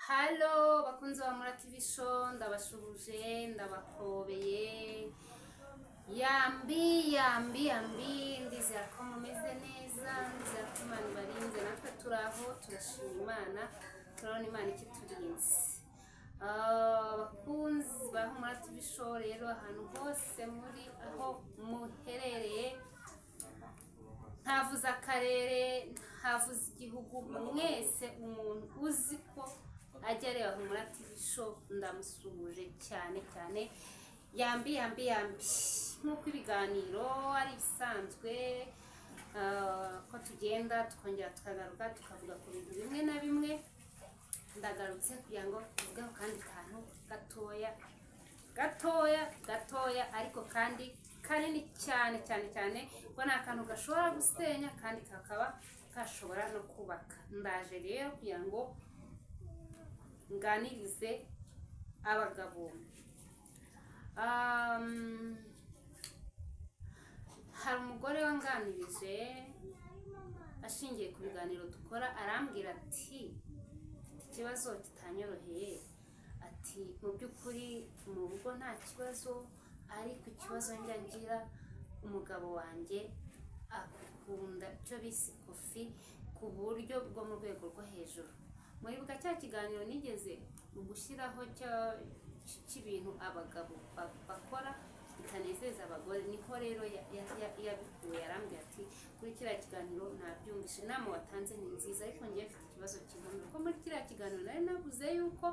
Halo bakunzi ba HUMURA TV SHOW, ndabashubuje ndabakobeye yambi ndizera ko mumeze neza, ndizera ko Imana ibarinze, natwe turaho turashima Imana, turabona Imana ikiturinze. Bakunzi ba HUMURA TV SHOW rero ahantu hose muri aho muherereye, ntavuze akarere, ntavuze igihugu, mwese umuntu uzi ko ajya areba HUMURA TV SHOW ndamusuhuje cyane yambi nk'uko ibiganiro ari bisanzwe, ko tugenda tukongera tukagaruka tukavuga ku bintu bimwe na bimwe. Ndagarutse kugira ngo tuvugeho kandi kantu gatoya ariko kandi kanini cyane ko ni akantu gashobora gusenya kandi kakaba gashobora no kubaka. Ndaje rero kugira ngo nganirize abagabo. Hari umugore wanganirije ashingiye ku biganiro dukora, arambwira ati ikibazo kitanyoroheye, ati mu by'ukuri mu rugo nta kibazo, ariko ikibazo ngira umugabo wanjye akunda icyo bise kofi ku buryo bwo mu rwego rwo hejuru. Muri bwa cya kiganiro nigeze gushyiraho cy'ibintu abagabo bakora bitanezeza abagore, niho rero yabikuye. Yarambwira ati kuri kiriya kiganiro nabyumvishe, inama watanze ni nziza, ariko ngiye mfite ikibazo kimwe, ko muri kiriya kiganiro nari navuze yuko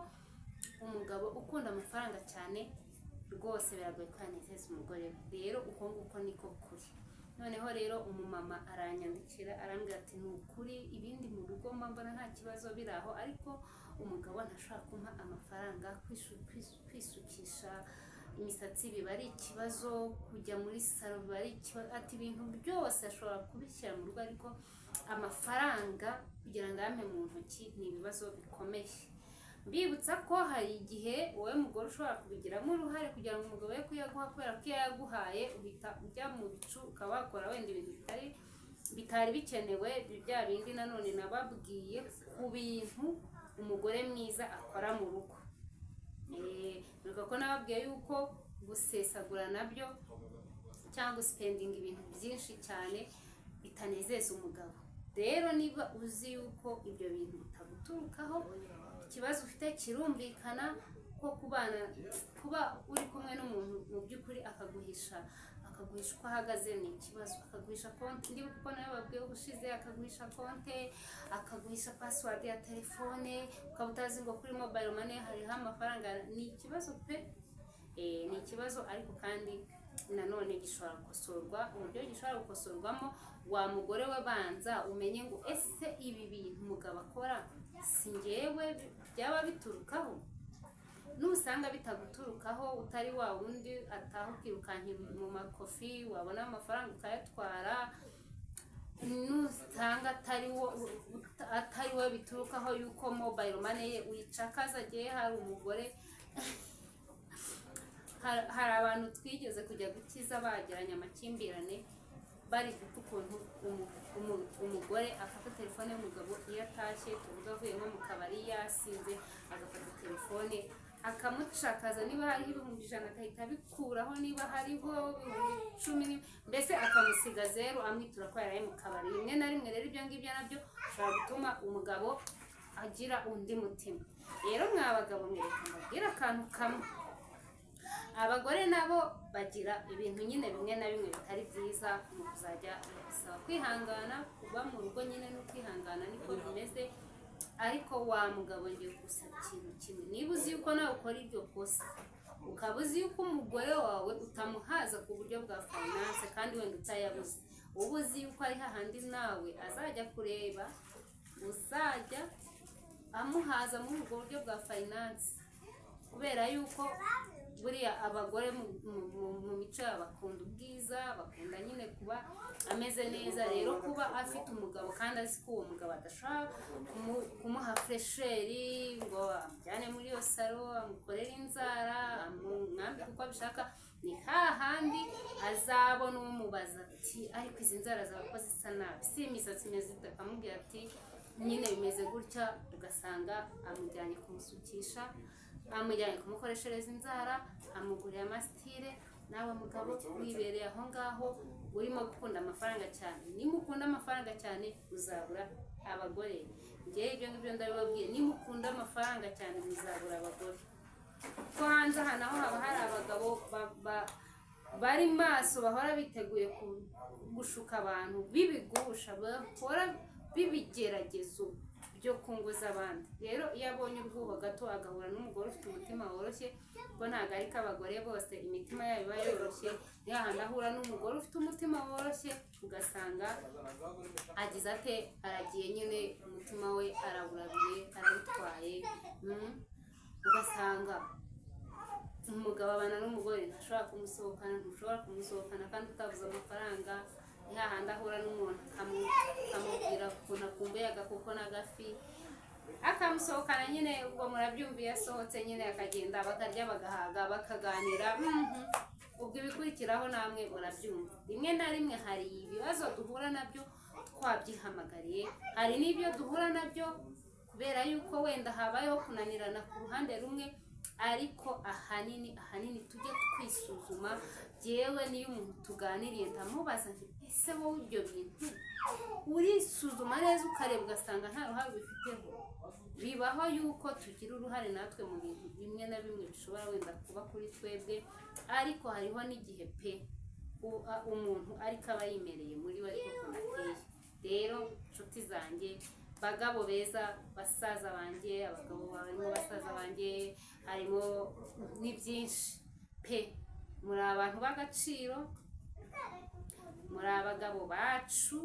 umugabo ukunda amafaranga cyane rwose biragoye ko yanezeza umugore we. Rero uko nguko niko kuri. Noneho rero umumama aranyandikira arambwira ati ni ukuri ibindi mu rugo mbona nta kibazo biraho, ariko umugabo ntashobora kumpa amafaranga, kwisukisha imisatsi biba ari ikibazo, kujya muri salo biba ari ikibazo, ati ibintu byose ashobora kubishyira mu rugo, ariko amafaranga kugira ngo ayampe mu ntoki ni ibibazo bikomeye. Mbibutsa ko hari igihe wowe mugore ushobora kubigiramo uruhare kugira ngo umugabo we kuyaguha, kubera ko yaguhaye uhita ujya mu bicu ukaba wakora wenda ibintu bitari bikenewe, bya bindi nanone nababwiye ku bintu umugore mwiza akora mu rugo. Nuko ko nababwiye yuko gusesagura nabyo cyangwa spending ibintu byinshi cyane bitanezeza umugabo. Rero niba uzi yuko ibyo bintu bitaguturukaho, ikibazo ufite kirumvikana, ko kuba uri kumwe n'umuntu mu by'ukuri akaguhisha uko ahagaze ni ikibazo, akaguhisha konti, ndi kuko nawe babwiye ubushize, akaguhisha konti, akaguhisha password ya telefone, ukaba utazi ngo kuri mobile money hariho amafaranga. Ni ikibazo pe, ni ikibazo, ariko kandi nanone gishobora gukosorwa. Uburyo gishobora gukosorwamo, wa mugore we banza umenye ngo ese ibi bintu umugabo akora si njyewe byaba biturukaho. Nusanga bitaguturukaho, utari wa wundi ataha ukirukankira mu makofi, wabona amafaranga ukayatwara, nusanga atari wo biturukaho yuko mobile money ye uyicakaza. Agiye hari umugore hari abantu twigeze kujya gukiza bagiranye amakimbirane, bari gupfa ukuntu umugore afata telefone y'umugabo iyo atashye, tuvuga avuye nko mu kabari yasinze, agafata telefone akamucakaza. Niba hariho ibihumbi 100 agahita abikuraho, niba hariho ibihumbi 10, mbese akamusiga zero, amwitura ko yaraye mu kabari. Rimwe na rimwe rero ibyo ngibyo nabyo bishobora gutuma umugabo agira undi mutima. Rero mwa bagabo mwereka mbabwira akantu kamwe, abagore nabo bagira ibintu nyine bimwe na bimwe bitari byiza, mu kuzajya bisaba kwihangana. kuba mu rugo nyine no kwihangana niko bimeze. Ariko wa mugabo ngiye gusaba ikintu kimwe, niba uzi yuko nawe ukora iryo kosa, ukaba uzi yuko umugore wawe utamuhaza ku buryo bwa finance kandi wenda utayabuze, uba uzi yuko ari hahandi nawe azajya kureba, uzajya amuhaza muri ubwo buryo bwa finance, kubera yuko buriya abagore mu mico bakunda ubwiza, bakunda nyine kuba ameze neza. Rero kuba afite umugabo kandi azi ko uwo mugabo adashobora kumuha fresheri ngo amujyane muri iyo salo, amukorere inzara, amwambike uko abishaka, ni hahandi azabona umubaza ati ariko izi nzara zawe ko zisa nabi, si imisatsi imeze ite, akamubwira ati nyine bimeze gutya, ugasanga amujyanye kumusukisha, amujyanye kumukoreshereza inzara, amuguriye amasitire. Nawe mugabo wibereye aho ngaho urimo gukunda amafaranga cyane. Nimukunda amafaranga cyane muzabura abagore. Ngewe ibyo ngibyo ndabibabwiye, nimukunda amafaranga cyane muzabura abagore. Ko hanze aha naho haba hari abagabo bari maso, bahora biteguye gushuka abantu, bibigusha, bahora bibigeragezo byo kunguza abandi. Rero iyo abonye ubwuho gato agahura n'umugore ufite umutima woroshye, ko ntabwo ari ko abagore bose imitima yabo iba yoroshye, niyo handi ahura n'umugore ufite umutima woroshye, ugasanga agize ate, aragiye nyine umutima we arawurabiye, arabitwaye. Ugasanga umugabo abana n'umugore ntashobora kumusohokana, ntushobora kumusohokana kandi utabuze amafaranga. Ni hahandi ahura n'umuntu akamubwira ukuntu akumbuye agakoko n'agafi, akamusohokana nyine. Ubwo murabyumviye, asohotse nyine akagenda, bakarya bagahaga bakaganira. Ubwo ibikurikiraho namwe murabyumva. Rimwe na rimwe hari ibibazo duhura nabyo twabyihamagariye, hari n'ibyo duhura nabyo kubera yuko wenda habayeho kunanirana ku ruhande rumwe, ariko ahanini tujye twisuzuma. Jewe niyo umuntu tuganiriye ndamubaza nti ese wowe ibyo bintu urisuzuma neza ukareba ugasanga nta ruhare bifiteho. Bibaho yuko tugira uruhare natwe mu bintu bimwe na bimwe bishobora wenda kuba kuri twebwe, ariko hariho n'igihe pe umuntu ariko aba yimereye muri we ariko kunateye. Rero nshuti zanjye, bagabo beza, basaza banjye, abagabo barimo basaza banjye, harimo ni byinshi pe. Muri abantu b'agaciro, muri abagabo bacu,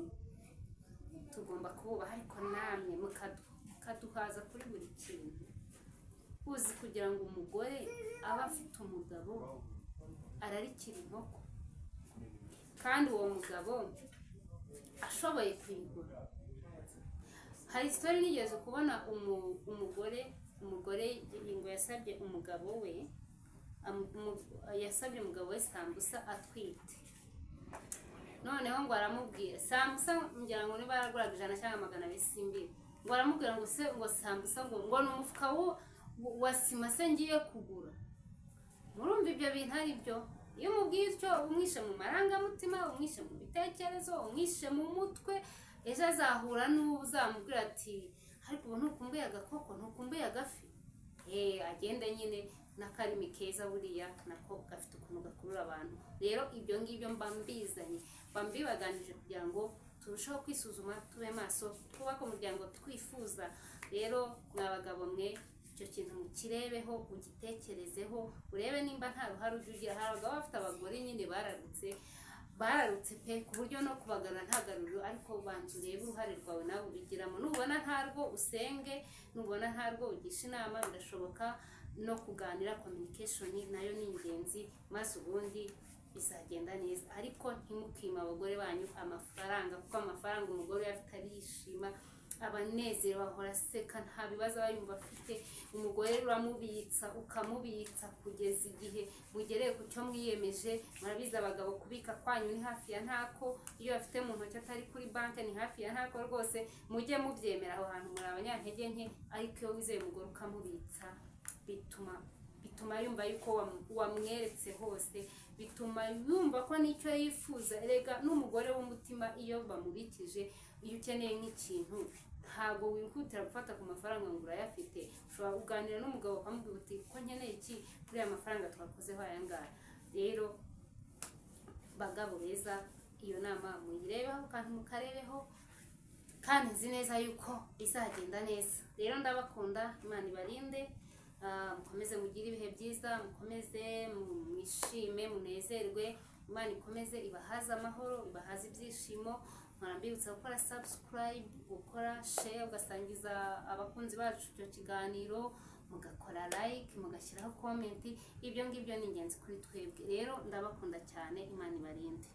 tugomba kububaha, ariko namwe mukaduhaza kuri buri kintu. Uzi kugira ngo umugore aba afite umugabo ararikira inkoko, kandi uwo mugabo ashoboye kwigura. Hari story nigeze kubona umugore ngo yasabye umugabo we, yasabye umugabo we sambusa atwite. Noneho ngo aramubwira sambusa, ngira ngo niba yaraguraga 100 cyangwa 200 simbiri, ngo aramubwira ngo se ngo sambusa ngo ni umufuka wa sima se ngiye kugura. Murumva ibyo bintu ari byo? Iyo umubwiye icyo, umwishe mu marangamutima, umwishe mu bitekerezo, umwishe mu mutwe, ejo azahura n'uzamubwira ati ariko ubu ntukumbuye agakoko, ntukumbuye agafi. Agenda nyine n'akarimi keza buriya nako gafite ukuntu gakurura abantu. Rero ibyo ngibyo mbambizanye, bambibaganije kugira ngo turusheho kwisuzuma, tube maso, twubake umuryango twifuza. Rero mwabagabo mwe, icyo kintu mukirebeho, ugitekerezeho, urebe nimba nta ruhare ugira. Hari abagabo bafite abagore nyine bararutse pe, ku buryo no kubagarura ntagaruriro, ariko banza urebe uruhare rwawe nawe ubigiramo. Nubona ntarwo usenge, nubona ntarwo ugisha inama. Birashoboka no kuganira, communication nayo ni ingenzi, maze ubundi bizagenda neza. Ariko ntimukima abagore banyu amafaranga, kuko amafaranga umugore afite arishima, abanezero, bahora seka, nta bibazo bayumva afite. Umugore uramubitsa ukamubitsa kugeza igihe mugereye ku cyo mwiyemeje. Murabizi abagabo kubika kwanyu ni hafi ya ntako, iyo afite mu ntoki atari kuri banke ni hafi ya ntako rwose. Mujye mubyemera aho hantu, muri abanyantege nke, ariko iyo wizeye umugore ukamubitsa, bituma yumva yuko wamweretse hose, bituma yumva ko nicyo yifuza. Erega n'umugore w'umutima iyo bamubikije, iyo ukeneye nk'ikintu ntago wihutira gufata ku mafaranga ngo urayafite. Ushobora kuganira n'umugabo ukamubwira uti ko nkeneye iki kuri aya mafaranga twakozeho aya ngaya. Rero bagabo beza, iyo nama muyirebeho kandi mukarebeho, kandi nzi neza yuko bizagenda neza. Rero ndabakunda, Imana ibarinde, mukomeze mugire ibihe byiza, mukomeze mwishime, munezerwe. Imana ikomeze ibahaze amahoro, ibahaze ibyishimo. Mwarambibutsa gukora subscribe, gukora share, ugasangiza abakunzi bacu icyo kiganiro, mugakora like, mugashyiraho comment. Ibyo ngibyo ni ingenzi kuri twebwe. Rero ndabakunda cyane, Imana ibarinde.